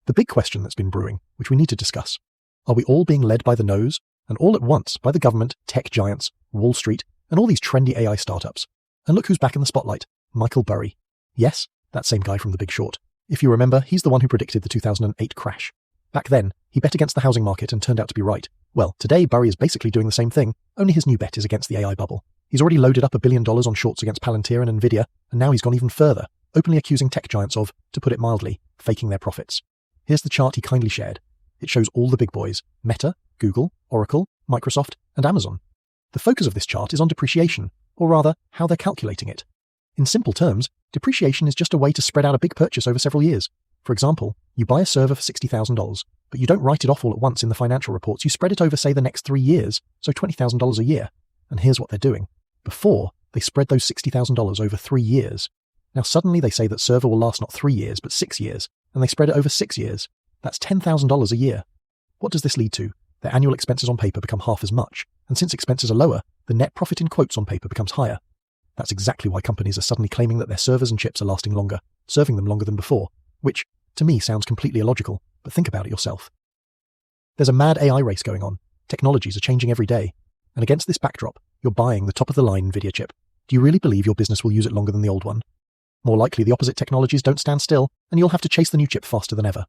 The big question that's been brewing, which we need to discuss. Are we all being led by the nose, and all at once by the government, tech giants, Wall Street, and all these trendy AI startups? And look who's back in the spotlight, Michael Burry. Yes, that same guy from The Big Short. If you remember, he's the one who predicted the 2008 crash. Back then, he bet against the housing market and turned out to be right. Well, today Burry is basically doing the same thing, only his new bet is against the AI bubble. He's already loaded up $1 billion on shorts against Palantir and NVIDIA, and now he's gone even further, openly accusing tech giants of, to put it mildly, faking their profits. Here's the chart he kindly shared. It shows all the big boys, Meta, Google, Oracle, Microsoft, and Amazon. The focus of this chart is on depreciation, or rather, how they're calculating it. In simple terms, depreciation is just a way to spread out a big purchase over several years. For example, you buy a server for $60,000, but you don't write it off all at once in the financial reports, you spread it over, say, the next 3 years, so $20,000 a year. And here's what they're doing. Before, they spread those $60,000 over 3 years. Now suddenly they say that server will last not 3 years, but 6 years, and they spread it over 6 years. That's $10,000 a year. What does this lead to? Their annual expenses on paper become half as much, and since expenses are lower, the net profit in quotes on paper becomes higher. That's exactly why companies are suddenly claiming that their servers and chips are lasting longer, serving them longer than before, which, to me, sounds completely illogical, but think about it yourself. There's a mad AI race going on. Technologies are changing every day. And against this backdrop, you're buying the top-of-the-line NVIDIA chip. Do you really believe your business will use it longer than the old one? More likely, the opposite technologies don't stand still, and you'll have to chase the new chip faster than ever.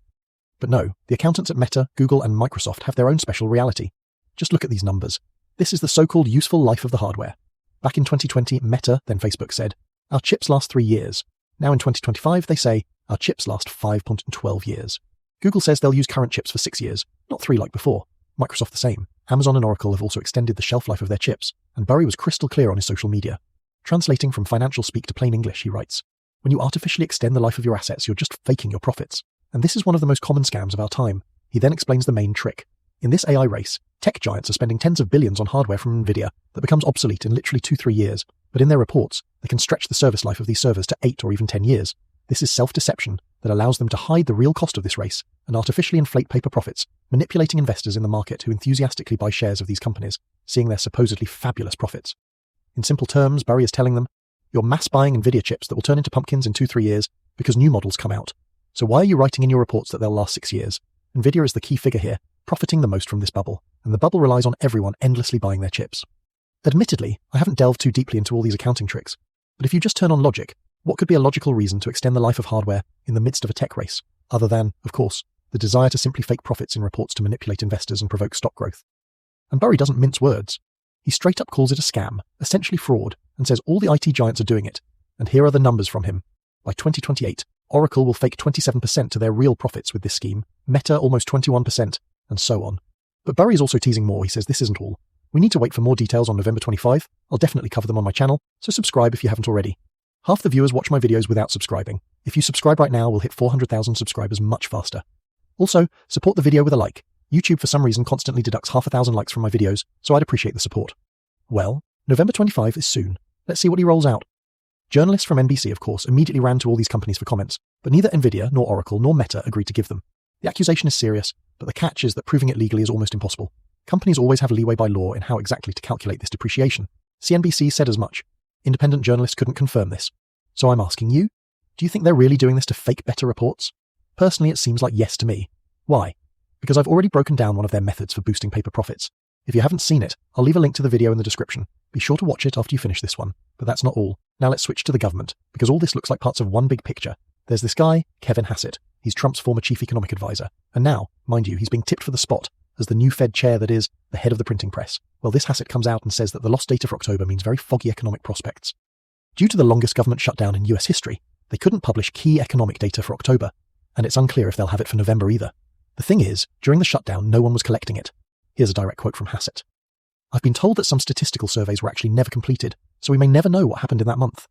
But no, the accountants at Meta, Google, and Microsoft have their own special reality. Just look at these numbers. This is the so-called useful life of the hardware. Back in 2020, Meta, then Facebook, said, our chips last 3 years. Now in 2025, they say, our chips last 5.12 years. Google says they'll use current chips for 6 years, not 3 like before. Microsoft the same. Amazon and Oracle have also extended the shelf life of their chips, and Burry was crystal clear on his social media. Translating from financial speak to plain English, he writes, when you artificially extend the life of your assets, you're just faking your profits. And this is one of the most common scams of our time. He then explains the main trick. In this AI race, tech giants are spending tens of billions on hardware from NVIDIA that becomes obsolete in literally 2-3 years, but in their reports, they can stretch the service life of these servers to 8 or even 10 years. This is self-deception that allows them to hide the real cost of this race and artificially inflate paper profits, manipulating investors in the market who enthusiastically buy shares of these companies, seeing their supposedly fabulous profits. In simple terms, Burry is telling them, you're mass buying NVIDIA chips that will turn into pumpkins in 2-3 years because new models come out. So why are you writing in your reports that they'll last 6 years? NVIDIA is the key figure here, profiting the most from this bubble, and the bubble relies on everyone endlessly buying their chips. Admittedly, I haven't delved too deeply into all these accounting tricks, but if you just turn on logic, what could be a logical reason to extend the life of hardware in the midst of a tech race, other than, of course, the desire to simply fake profits in reports to manipulate investors and provoke stock growth? And Burry doesn't mince words. He straight up calls it a scam, essentially fraud, and says all the IT giants are doing it. And here are the numbers from him. By 2028, Oracle will fake 27% to their real profits with this scheme, Meta almost 21%, and so on. But Burry is also teasing more. He says this isn't all. We need to wait for more details on November 25. I'll definitely cover them on my channel, so subscribe if you haven't already. Half the viewers watch my videos without subscribing. If you subscribe right now, we'll hit 400,000 subscribers much faster. Also, support the video with a like. YouTube for some reason constantly deducts 1,000 likes from my videos, so I'd appreciate the support. Well, November 25 is soon. Let's see what he rolls out. Journalists from NBC, of course, immediately ran to all these companies for comments, but neither NVIDIA, nor Oracle, nor Meta agreed to give them. The accusation is serious, but the catch is that proving it legally is almost impossible. Companies always have leeway by law in how exactly to calculate this depreciation. CNBC said as much. Independent journalists couldn't confirm this. So I'm asking you, do you think they're really doing this to fake better reports? Personally, it seems like yes to me. Why? Because I've already broken down one of their methods for boosting paper profits. If you haven't seen it, I'll leave a link to the video in the description. Be sure to watch it after you finish this one. But that's not all. Now let's switch to the government, because all this looks like parts of one big picture. There's this guy, Kevin Hassett. He's Trump's former chief economic advisor. And now, mind you, he's being tipped for the spot as the new Fed chair that is the head of the printing press. Well, this Hassett comes out and says that the lost data for October means very foggy economic prospects. Due to the longest government shutdown in US history, they couldn't publish key economic data for October, and it's unclear if they'll have it for November either. The thing is, during the shutdown, no one was collecting it. Here's a direct quote from Hassett. I've been told that some statistical surveys were actually never completed, so we may never know what happened in that month.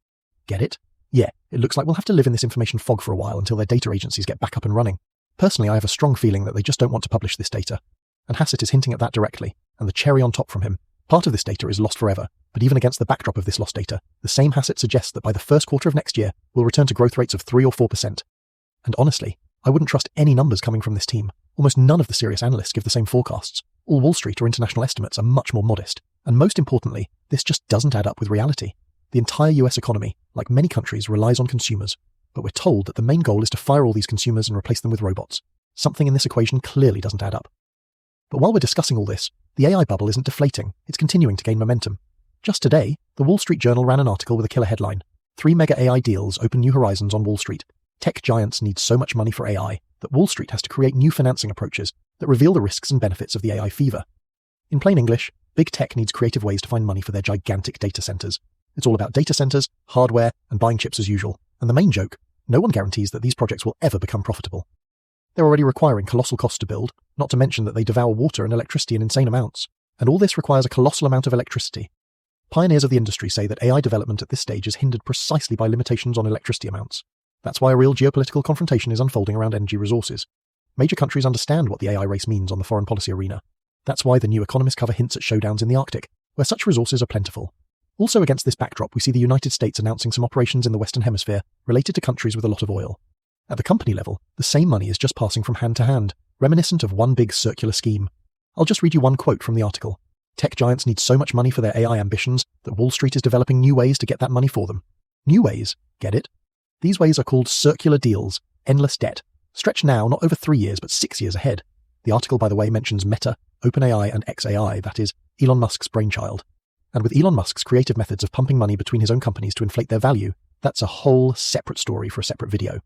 Get it? Yeah, it looks like we'll have to live in this information fog for a while until their data agencies get back up and running. Personally, I have a strong feeling that they just don't want to publish this data. And Hassett is hinting at that directly, and the cherry on top from him. Part of this data is lost forever, but even against the backdrop of this lost data, the same Hassett suggests that by the first quarter of next year, we'll return to growth rates of 3 or 4%. And honestly, I wouldn't trust any numbers coming from this team. Almost none of the serious analysts give the same forecasts. All Wall Street or international estimates are much more modest. And most importantly, this just doesn't add up with reality. The entire US economy, like many countries, relies on consumers. But we're told that the main goal is to fire all these consumers and replace them with robots. Something in this equation clearly doesn't add up. But while we're discussing all this, the AI bubble isn't deflating, it's continuing to gain momentum. Just today, the Wall Street Journal ran an article with a killer headline: 3 mega AI deals open new horizons on Wall Street. Tech giants need so much money for AI that Wall Street has to create new financing approaches that reveal the risks and benefits of the AI fever. In plain English, big tech needs creative ways to find money for their gigantic data centers. It's all about data centers, hardware, and buying chips as usual. And the main joke, no one guarantees that these projects will ever become profitable. They're already requiring colossal costs to build, not to mention that they devour water and electricity in insane amounts. And all this requires a colossal amount of electricity. Pioneers of the industry say that AI development at this stage is hindered precisely by limitations on electricity amounts. That's why a real geopolitical confrontation is unfolding around energy resources. Major countries understand what the AI race means on the foreign policy arena. That's why the new Economist cover hints at showdowns in the Arctic, where such resources are plentiful. Also against this backdrop, we see the United States announcing some operations in the Western Hemisphere related to countries with a lot of oil. At the company level, the same money is just passing from hand to hand, reminiscent of one big circular scheme. I'll just read you one quote from the article. Tech giants need so much money for their AI ambitions that Wall Street is developing new ways to get that money for them. New ways, get it? These ways are called circular deals, endless debt, stretched now not over 3 years but 6 years ahead. The article, by the way, mentions Meta, OpenAI and XAI, that is, Elon Musk's brainchild. And with Elon Musk's creative methods of pumping money between his own companies to inflate their value, that's a whole separate story for a separate video.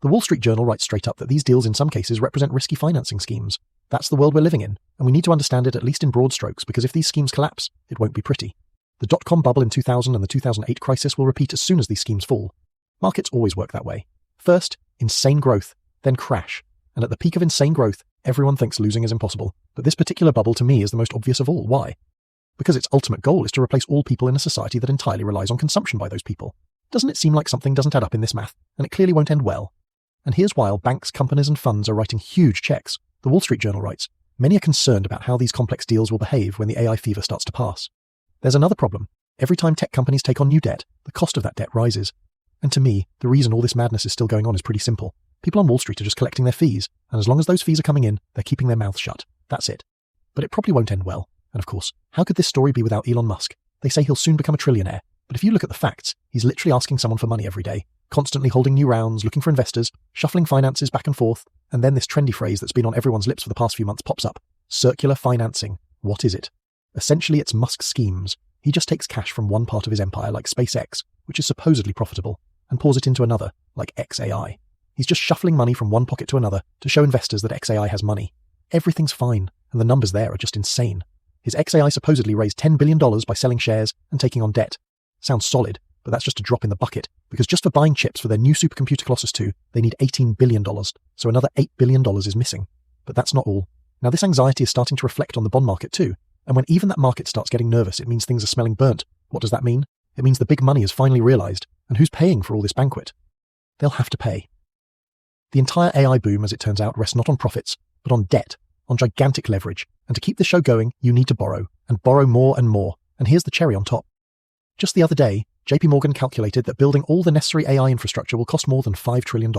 The Wall Street Journal writes straight up that these deals in some cases represent risky financing schemes. That's the world we're living in, and we need to understand it at least in broad strokes, because if these schemes collapse, it won't be pretty. The dot-com bubble in 2000 and the 2008 crisis will repeat as soon as these schemes fall. Markets always work that way. First, insane growth, then crash. And at the peak of insane growth, everyone thinks losing is impossible. But this particular bubble to me is the most obvious of all. Why? Because its ultimate goal is to replace all people in a society that entirely relies on consumption by those people. Doesn't it seem like something doesn't add up in this math? And it clearly won't end well. And here's why banks, companies and funds are writing huge checks. The Wall Street Journal writes, many are concerned about how these complex deals will behave when the AI fever starts to pass. There's another problem. Every time tech companies take on new debt, the cost of that debt rises. And to me, the reason all this madness is still going on is pretty simple. People on Wall Street are just collecting their fees, and as long as those fees are coming in, they're keeping their mouths shut. That's it. But it probably won't end well. And of course, how could this story be without Elon Musk? They say he'll soon become a trillionaire, but if you look at the facts, he's literally asking someone for money every day, constantly holding new rounds, looking for investors, shuffling finances back and forth, and then this trendy phrase that's been on everyone's lips for the past few months pops up. Circular financing. What is it? Essentially, it's Musk's schemes. He just takes cash from one part of his empire, like SpaceX, which is supposedly profitable, and pours it into another, like XAI. He's just shuffling money from one pocket to another to show investors that XAI has money. Everything's fine, and the numbers there are just insane. His XAI supposedly raised $10 billion by selling shares and taking on debt. Sounds solid, but that's just a drop in the bucket, because just for buying chips for their new supercomputer Colossus 2, they need $18 billion, so another $8 billion is missing. But that's not all. Now this anxiety is starting to reflect on the bond market too, and when even that market starts getting nervous, it means things are smelling burnt. What does that mean? It means the big money is finally realized, and who's paying for all this banquet? They'll have to pay. The entire AI boom, as it turns out, rests not on profits, but on debt, on gigantic leverage, and to keep the show going, you need to borrow, and borrow more and more, and here's the cherry on top. Just the other day, JP Morgan calculated that building all the necessary AI infrastructure will cost more than $5 trillion.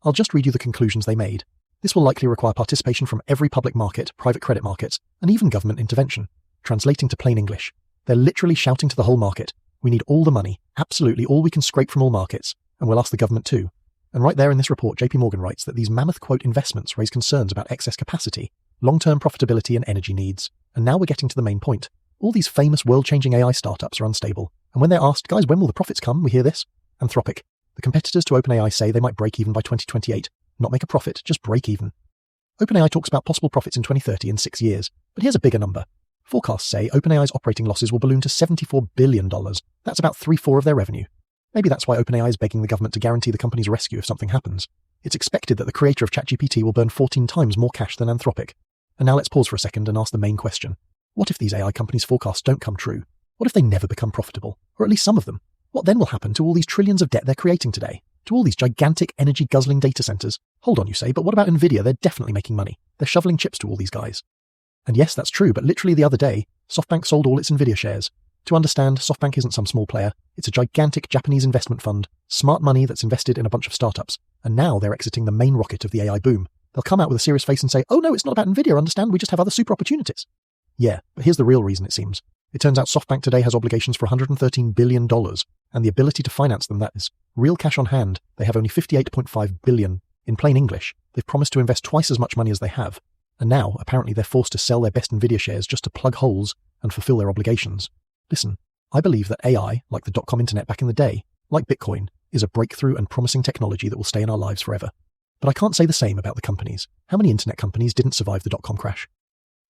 I'll just read you the conclusions they made. This will likely require participation from every public market, private credit markets, and even government intervention. Translating to plain English, they're literally shouting to the whole market, we need all the money, absolutely all we can scrape from all markets, and we'll ask the government too. And right there in this report, JP Morgan writes that these mammoth quote investments raise concerns about excess capacity, long-term profitability and energy needs. And now we're getting to the main point. All these famous world-changing AI startups are unstable. And when they're asked, guys, when will the profits come? We hear this. Anthropic. The competitors to OpenAI say they might break even by 2028. Not make a profit, just break even. OpenAI talks about possible profits in 2030 in 6 years. But here's a bigger number. Forecasts say OpenAI's operating losses will balloon to $74 billion. That's about 3/4 of their revenue. Maybe that's why OpenAI is begging the government to guarantee the company's rescue if something happens. It's expected that the creator of ChatGPT will burn 14 times more cash than Anthropic. And now let's pause for a second and ask the main question. What if these AI companies' forecasts don't come true? What if they never become profitable? Or at least some of them? What then will happen to all these trillions of debt they're creating today? To all these gigantic energy-guzzling data centers? Hold on, you say, but what about NVIDIA? They're definitely making money. They're shoveling chips to all these guys. And yes, that's true, but literally the other day, SoftBank sold all its NVIDIA shares. To understand, SoftBank isn't some small player. It's a gigantic Japanese investment fund, smart money that's invested in a bunch of startups. And now they're exiting the main rocket of the AI boom. They'll come out with a serious face and say, oh no, it's not about NVIDIA, understand? We just have other super opportunities. Yeah, but here's the real reason it seems. It turns out SoftBank today has obligations for $113 billion, and the ability to finance them, that is, real cash on hand, they have only $58.5 billion In plain English, they've promised to invest twice as much money as they have, and now apparently they're forced to sell their best NVIDIA shares just to plug holes and fulfill their obligations. Listen, I believe that AI, like the dot-com internet back in the day, like Bitcoin, is a breakthrough and promising technology that will stay in our lives forever. But I can't say the same about the companies. How many internet companies didn't survive the dot-com crash?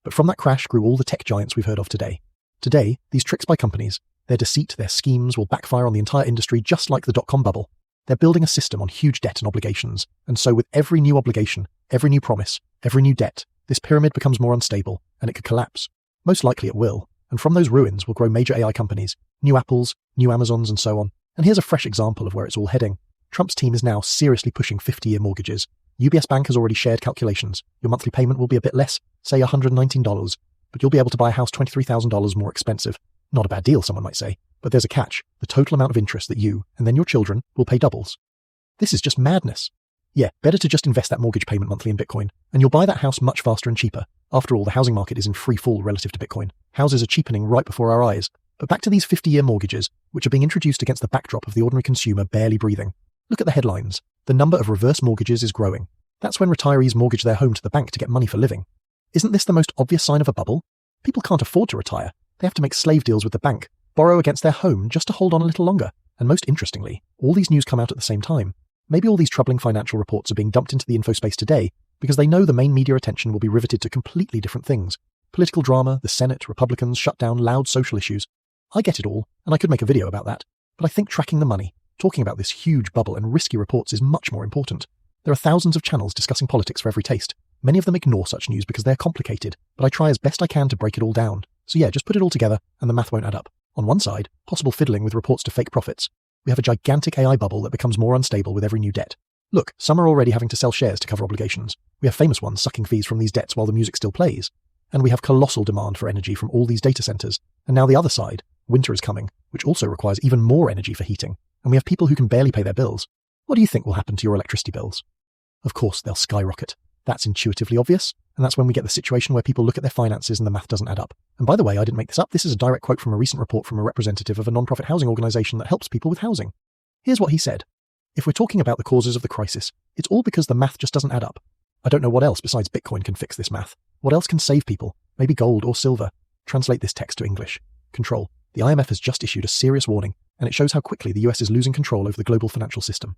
But from that crash grew all the tech giants we've heard of today. Today, these tricks by companies, their deceit, their schemes will backfire on the entire industry just like the dot-com bubble. They're building a system on huge debt and obligations, and so with every new obligation, every new promise, every new debt, this pyramid becomes more unstable, and it could collapse. Most likely it will, and from those ruins will grow major AI companies, new Apples, new Amazons, and so on. And here's a fresh example of where it's all heading. Trump's team is now seriously pushing 50-year mortgages. UBS Bank has already shared calculations. Your monthly payment will be a bit less, say $119, but you'll be able to buy a house $23,000 more expensive. Not a bad deal, someone might say, but there's a catch. The total amount of interest that you, and then your children, will pay doubles. This is just madness. Yeah, better to just invest that mortgage payment monthly in Bitcoin, and you'll buy that house much faster and cheaper. After all, the housing market is in free fall relative to Bitcoin. Houses are cheapening right before our eyes. But back to these 50-year mortgages, which are being introduced against the backdrop of the ordinary consumer barely breathing. Look at the headlines. The number of reverse mortgages is growing. That's when retirees mortgage their home to the bank to get money for living. Isn't this the most obvious sign of a bubble? People can't afford to retire. They have to make slave deals with the bank, borrow against their home just to hold on a little longer. And most interestingly, all these news come out at the same time. Maybe all these troubling financial reports are being dumped into the info space today because they know the main media attention will be riveted to completely different things. Political drama, the Senate, Republicans, shutdown, loud social issues. I get it all, and I could make a video about that, but I think tracking the money, talking about this huge bubble and risky reports is much more important. There are thousands of channels discussing politics for every taste. Many of them ignore such news because they're complicated, but I try as best I can to break it all down. So yeah, just put it all together and the math won't add up. On one side, possible fiddling with reports to fake profits. We have a gigantic AI bubble that becomes more unstable with every new debt. Look, some are already having to sell shares to cover obligations. We have famous ones sucking fees from these debts while the music still plays. And we have colossal demand for energy from all these data centers. And now the other side, winter is coming, which also requires even more energy for heating. And we have people who can barely pay their bills. What do you think will happen to your electricity bills? Of course, they'll skyrocket. That's intuitively obvious, and that's when we get the situation where people look at their finances and the math doesn't add up. And by the way, I didn't make this up. This is a direct quote from a recent report from a representative of a non-profit housing organization that helps people with housing. Here's what he said. If we're talking about the causes of the crisis, it's all because the math just doesn't add up. I don't know what else besides Bitcoin can fix this math. What else can save people? Maybe gold or silver. Translate this text to English. Control. The IMF has just issued a serious warning, and it shows how quickly the US is losing control over the global financial system.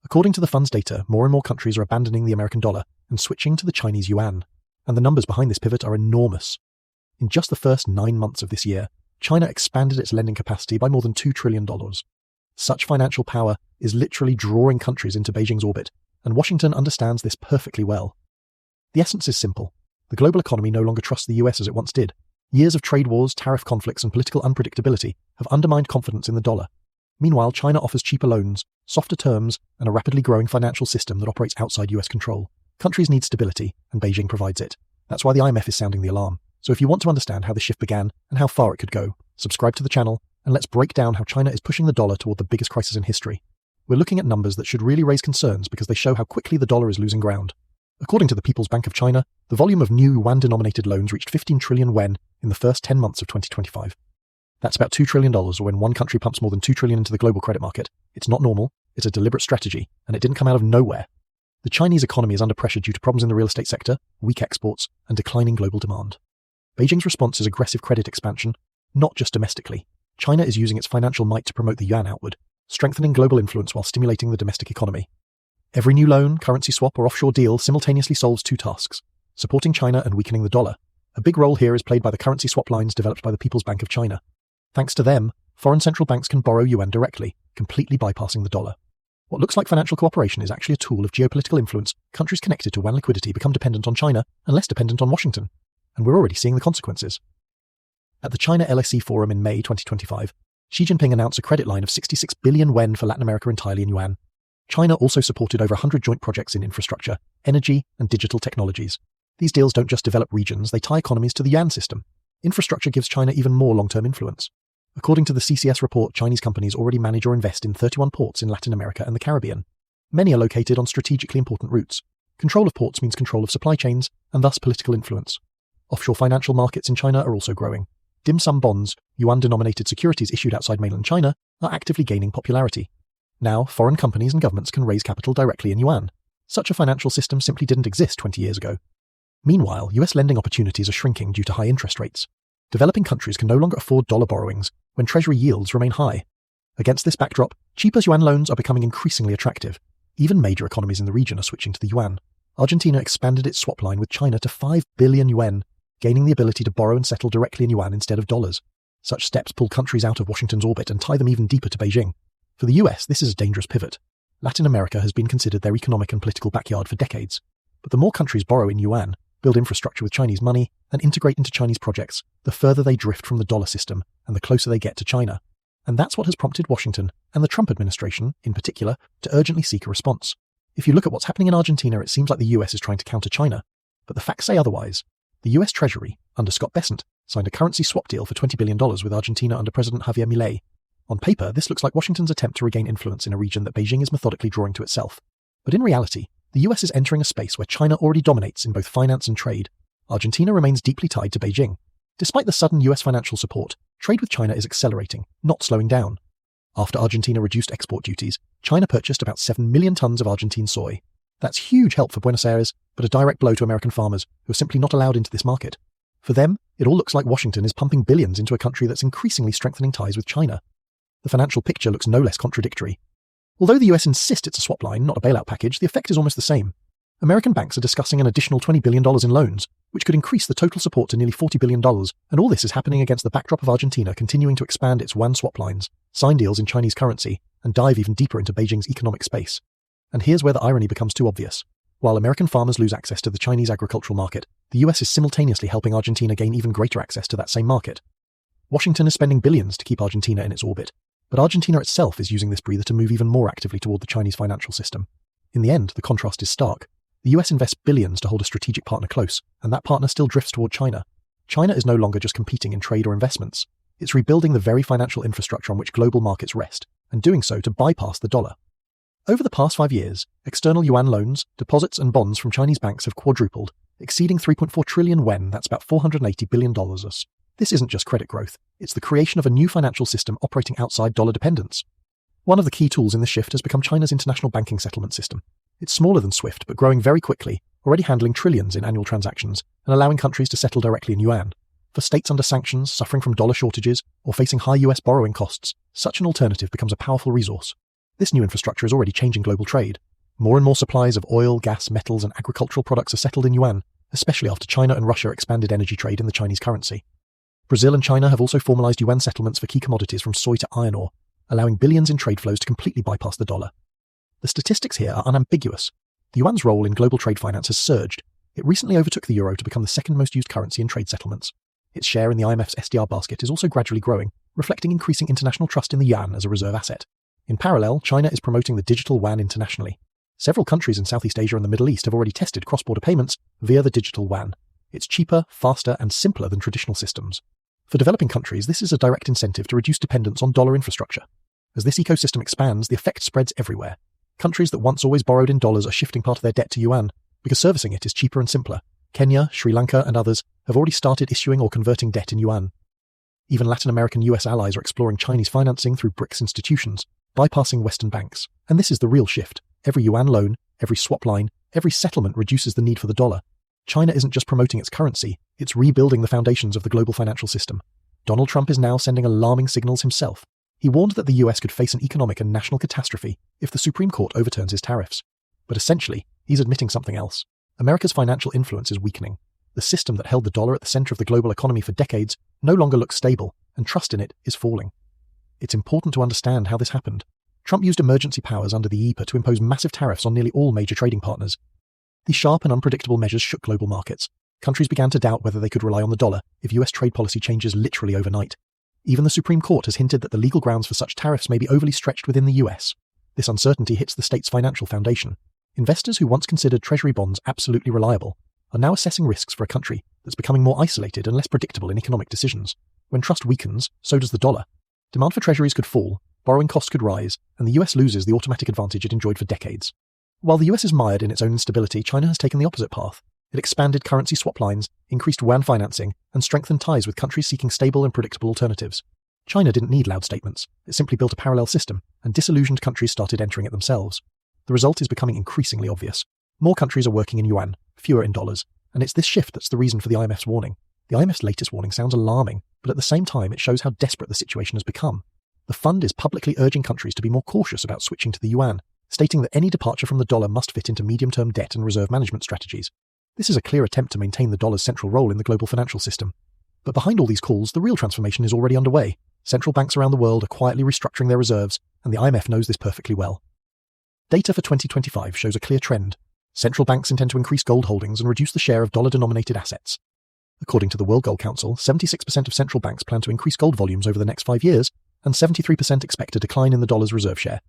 According to the fund's data, more and more countries are abandoning the American dollar and switching to the Chinese yuan, and the numbers behind this pivot are enormous. In just the first 9 months of this year, China expanded its lending capacity by more than $2 trillion. Such financial power is literally drawing countries into Beijing's orbit, and Washington understands this perfectly well. The essence is simple. The global economy no longer trusts the US as it once did. Years of trade wars, tariff conflicts, and political unpredictability have undermined confidence in the dollar. Meanwhile, China offers cheaper loans, softer terms, and a rapidly growing financial system that operates outside US control. Countries need stability, and Beijing provides it. That's why the IMF is sounding the alarm. So if you want to understand how the shift began and how far it could go, subscribe to the channel, and let's break down how China is pushing the dollar toward the biggest crisis in history. We're looking at numbers that should really raise concerns because they show how quickly the dollar is losing ground. According to the People's Bank of China, the volume of new yuan-denominated loans reached 15 trillion yuan in the first 10 months of 2025. That's about $2 trillion, or when one country pumps more than $2 trillion into the global credit market. It's not normal, it's a deliberate strategy, and it didn't come out of nowhere. The Chinese economy is under pressure due to problems in the real estate sector, weak exports, and declining global demand. Beijing's response is aggressive credit expansion, not just domestically. China is using its financial might to promote the yuan outward, strengthening global influence while stimulating the domestic economy. Every new loan, currency swap, or offshore deal simultaneously solves two tasks: supporting China and weakening the dollar. A big role here is played by the currency swap lines developed by the People's Bank of China. Thanks to them, foreign central banks can borrow yuan directly, completely bypassing the dollar. What looks like financial cooperation is actually a tool of geopolitical influence. Countries connected to yuan liquidity become dependent on China and less dependent on Washington. And we're already seeing the consequences. At the China LSE Forum in May 2025, Xi Jinping announced a credit line of 66 billion yuan for Latin America entirely in yuan. China also supported over 100 joint projects in infrastructure, energy, and digital technologies. These deals don't just develop regions, they tie economies to the yuan system. Infrastructure gives China even more long-term influence. According to the CCS report, Chinese companies already manage or invest in 31 ports in Latin America and the Caribbean. Many are located on strategically important routes. Control of ports means control of supply chains, and thus political influence. Offshore financial markets in China are also growing. Dim sum bonds, yuan-denominated securities issued outside mainland China, are actively gaining popularity. Now, foreign companies and governments can raise capital directly in yuan. Such a financial system simply didn't exist 20 years ago. Meanwhile, US lending opportunities are shrinking due to high interest rates. Developing countries can no longer afford dollar borrowings when treasury yields remain high. Against this backdrop, cheaper yuan loans are becoming increasingly attractive. Even major economies in the region are switching to the yuan. Argentina expanded its swap line with China to 5 billion yuan, gaining the ability to borrow and settle directly in yuan instead of dollars. Such steps pull countries out of Washington's orbit and tie them even deeper to Beijing. For the US, this is a dangerous pivot. Latin America has been considered their economic and political backyard for decades. But the more countries borrow in yuan, build infrastructure with Chinese money, and integrate into Chinese projects, the further they drift from the dollar system and the closer they get to China. And that's what has prompted Washington, and the Trump administration, in particular, to urgently seek a response. If you look at what's happening in Argentina, it seems like the US is trying to counter China. But the facts say otherwise. The US Treasury, under Scott Bessent, signed a currency swap deal for $20 billion with Argentina under President Javier Milei. On paper, this looks like Washington's attempt to regain influence in a region that Beijing is methodically drawing to itself. But in reality, the US is entering a space where China already dominates in both finance and trade. Argentina remains deeply tied to Beijing. Despite the sudden US financial support, trade with China is accelerating, not slowing down. After Argentina reduced export duties, China purchased about 7 million tons of Argentine soy. That's huge help for Buenos Aires, but a direct blow to American farmers who are simply not allowed into this market. For them, it all looks like Washington is pumping billions into a country that's increasingly strengthening ties with China. The financial picture looks no less contradictory. Although the US insists it's a swap line, not a bailout package, the effect is almost the same. American banks are discussing an additional $20 billion in loans, which could increase the total support to nearly $40 billion, and all this is happening against the backdrop of Argentina continuing to expand its yuan swap lines, sign deals in Chinese currency, and dive even deeper into Beijing's economic space. And here's where the irony becomes too obvious. While American farmers lose access to the Chinese agricultural market, the US is simultaneously helping Argentina gain even greater access to that same market. Washington is spending billions to keep Argentina in its orbit, but Argentina itself is using this breather to move even more actively toward the Chinese financial system. In the end, the contrast is stark. The US invests billions to hold a strategic partner close, and that partner still drifts toward China. China is no longer just competing in trade or investments. It's rebuilding the very financial infrastructure on which global markets rest, and doing so to bypass the dollar. Over the past 5 years, external yuan loans, deposits and bonds from Chinese banks have quadrupled, exceeding 3.4 trillion yuan, that's about $480 billion. This isn't just credit growth, it's the creation of a new financial system operating outside dollar dependence. One of the key tools in this shift has become China's international banking settlement system. It's smaller than SWIFT, but growing very quickly, already handling trillions in annual transactions and allowing countries to settle directly in yuan. For states under sanctions, suffering from dollar shortages, or facing high US borrowing costs, such an alternative becomes a powerful resource. This new infrastructure is already changing global trade. More and more supplies of oil, gas, metals, and agricultural products are settled in yuan, especially after China and Russia expanded energy trade in the Chinese currency. Brazil and China have also formalized yuan settlements for key commodities from soy to iron ore, allowing billions in trade flows to completely bypass the dollar. The statistics here are unambiguous. The yuan's role in global trade finance has surged. It recently overtook the euro to become the second most used currency in trade settlements. Its share in the IMF's SDR basket is also gradually growing, reflecting increasing international trust in the yuan as a reserve asset. In parallel, China is promoting the digital yuan internationally. Several countries in Southeast Asia and the Middle East have already tested cross-border payments via the digital yuan. It's cheaper, faster, and simpler than traditional systems. For developing countries, this is a direct incentive to reduce dependence on dollar infrastructure. As this ecosystem expands, the effect spreads everywhere. Countries that once always borrowed in dollars are shifting part of their debt to yuan, because servicing it is cheaper and simpler. Kenya, Sri Lanka, and others have already started issuing or converting debt in yuan. Even Latin American US allies are exploring Chinese financing through BRICS institutions, bypassing Western banks. And this is the real shift. Every yuan loan, every swap line, every settlement reduces the need for the dollar. China isn't just promoting its currency, it's rebuilding the foundations of the global financial system. Donald Trump is now sending alarming signals himself. He warned that the US could face an economic and national catastrophe if the Supreme Court overturns his tariffs. But essentially, he's admitting something else. America's financial influence is weakening. The system that held the dollar at the center of the global economy for decades no longer looks stable, and trust in it is falling. It's important to understand how this happened. Trump used emergency powers under the EPA to impose massive tariffs on nearly all major trading partners. These sharp and unpredictable measures shook global markets. Countries began to doubt whether they could rely on the dollar if US trade policy changes literally overnight. Even the Supreme Court has hinted that the legal grounds for such tariffs may be overly stretched within the US. This uncertainty hits the state's financial foundation. Investors who once considered treasury bonds absolutely reliable are now assessing risks for a country that's becoming more isolated and less predictable in economic decisions. When trust weakens, so does the dollar. Demand for treasuries could fall, borrowing costs could rise, and the US loses the automatic advantage it enjoyed for decades. While the US is mired in its own instability, China has taken the opposite path. It expanded currency swap lines, increased yuan financing, and strengthened ties with countries seeking stable and predictable alternatives. China didn't need loud statements. It simply built a parallel system, and disillusioned countries started entering it themselves. The result is becoming increasingly obvious. More countries are working in yuan, fewer in dollars, and it's this shift that's the reason for the IMF's warning. The IMF's latest warning sounds alarming, but at the same time it shows how desperate the situation has become. The fund is publicly urging countries to be more cautious about switching to the yuan, stating that any departure from the dollar must fit into medium-term debt and reserve management strategies. This is a clear attempt to maintain the dollar's central role in the global financial system. But behind all these calls, the real transformation is already underway. Central banks around the world are quietly restructuring their reserves, and the IMF knows this perfectly well. Data for 2025 shows a clear trend. Central banks intend to increase gold holdings and reduce the share of dollar-denominated assets. According to the World Gold Council, 76% of central banks plan to increase gold volumes over the next 5 years, and 73% expect a decline in the dollar's reserve share.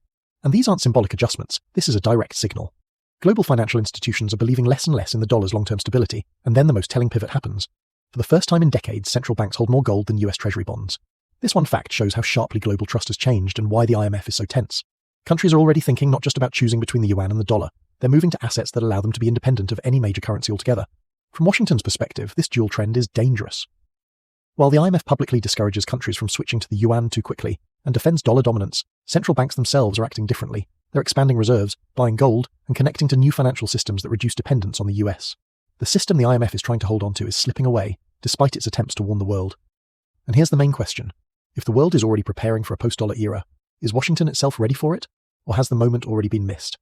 And these aren't symbolic adjustments, this is a direct signal. Global financial institutions are believing less and less in the dollar's long-term stability, and then the most telling pivot happens. For the first time in decades, central banks hold more gold than US Treasury bonds. This one fact shows how sharply global trust has changed and why the IMF is so tense. Countries are already thinking not just about choosing between the yuan and the dollar, they're moving to assets that allow them to be independent of any major currency altogether. From Washington's perspective, this dual trend is dangerous. While the IMF publicly discourages countries from switching to the yuan too quickly and defends dollar dominance, central banks themselves are acting differently. They're expanding reserves, buying gold, and connecting to new financial systems that reduce dependence on the US. The system the IMF is trying to hold on to is slipping away, despite its attempts to warn the world. And here's the main question. If the world is already preparing for a post-dollar era, is Washington itself ready for it? Or has the moment already been missed?